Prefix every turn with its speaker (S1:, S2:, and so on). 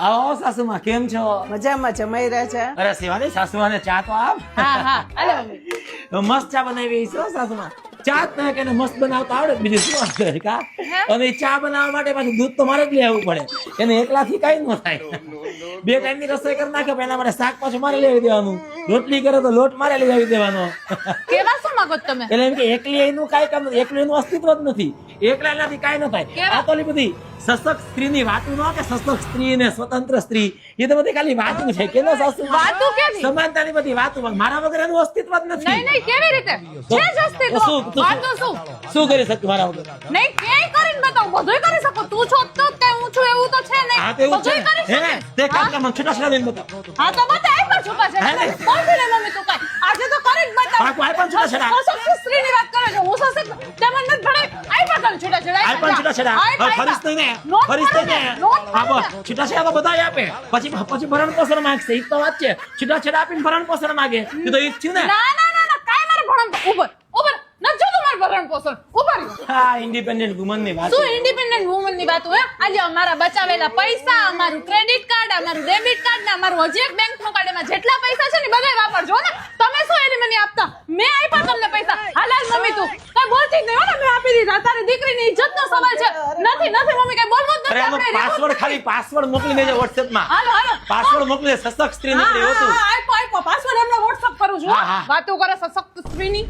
S1: આવો સાસુમાં કેમ છો?
S2: મજામાં જમાઈ રહ્યા છે.
S1: અરે શિવાની સાસુમાને ચા તો આપ.
S2: હા હા હાલો મમ્મી.
S1: મસ્ત ચા બનાવી છે હો સાસુમાં. ચા જ ના કે મસ્ત બનાવતા આવડે બીજું શું આવડે કા? અને ચા બનાવવા માટે પાછું દૂધ તો મારે જ લઈ આવવું પડે. એને એકલાથી કઈ ન થાય. 2 ટાઈમની રસોઈ કરી નાખે પણ એના માટે શાક પાછું મારે લઈ દેવાનું. રોટલી કરે તો લોટ મારે લઈ આવી દેવાનો.
S3: કેવા શું માંગો છો તમે?
S1: એટલે એમ કે એકલી એનું કાઈ કામ નથી. એકલું એનું અસ્તિત્વ જ નથી. એકલા એનાથી કાઈ ન થાય. આ તો ઓલી બધી સશક્ત સ્ત્રીની વાતું ન કે સશક્ત સ્ત્રી ને સ્વતંત્ર સ્ત્રી એ તો બધી ખાલી વાતું છે કે સાસુ
S3: વાતું કેવી?
S1: સમાનતાની બધી વાતું મારા વગર એનું અસ્તિત્વ જ નથી.
S3: નહીં નહીં કેવી રીતે છે જ અસ્તિત્વ? વાતો
S1: શું કરી શકું મારા વગર?
S3: નહીં ક્યાંય કરીને બતાવ. બધુંય કરી શકો. તું છો તો તે હું છું એવું તો છે નહીં.
S1: હા તો એવું છે
S3: બધુંય કરી
S1: હે
S3: શકે.
S1: તે કામ કામ છૂટા છૂટા દઈને બતાવ.
S3: હા તો બતાય પણ છુપા છે.
S1: હે ને?
S3: બોલતી ને મમ્મી તું કાઈ. આજે તો કરી જ બતાવ.
S1: હા, કોઈ પણ છૂટાછેડા.
S3: સશક્ત સ્ત્રીની વાત કરે છે. હું સશક્ત તે મને નથી ભણાઈ. આઈ પણ તને છૂટાછેડા.
S1: આ પણ છૂટા છેડા ફરીશ નહીં ને ફરીશ નહીં ને હા બસ છૂટા છેડા તો બધાય આપે પછી ભરણ પોષણ માંગશે ઈ તો વાત છે છૂટા છેડા આપીને ભરણ પોષણ માંગે ઈ તો ઈ જ થયું ને
S3: ના ના ના ના કાઈ મારે ભણમ ઉપર ઉપર ન જો તમાર ભરણ પોષણ ઉપર
S1: હા ઇન્ડિપેન્ડન્ટ વુમન ની વાત
S3: શું ઇન્ડિપેન્ડન્ટ વુમન ની વાત હોય? આજે અમારા બચાવેલા પૈસા, અમારું ક્રેડિટ કાર્ડ, અમારું ડેબિટ કાર્ડ ને અમારું હજી એક બેંક નું કાર્ડ એમાં જેટલા પૈસા છે ને બધાય વાપરજો ને. તમે શું એની મને આપતા? મેં આપ્યા તમને પૈસા. હાલાલ મમ્મી તું કઈ બોલતી જ નહીં હો ને. મેં આપી દીધા. તારી દીકરીની ઇજ્જત નો સવાલ છે. નથી નથી મમ્મી કઈ બોલવું જ
S1: અરે
S3: નથી.
S1: એનો પાસવર્ડ ખાલી પાસવર્ડ મોકલી દેજો WhatsApp માં
S3: હાલો હાલો
S1: પાસવર્ડ મોકલી દે સશક્ત સ્ત્રી નથી હોતું
S3: આપ્યો પાસવર્ડ હમણાં WhatsApp કરું છું.
S1: હા, હા.
S3: વાતો કરે સશક્ત સ્ત્રીની.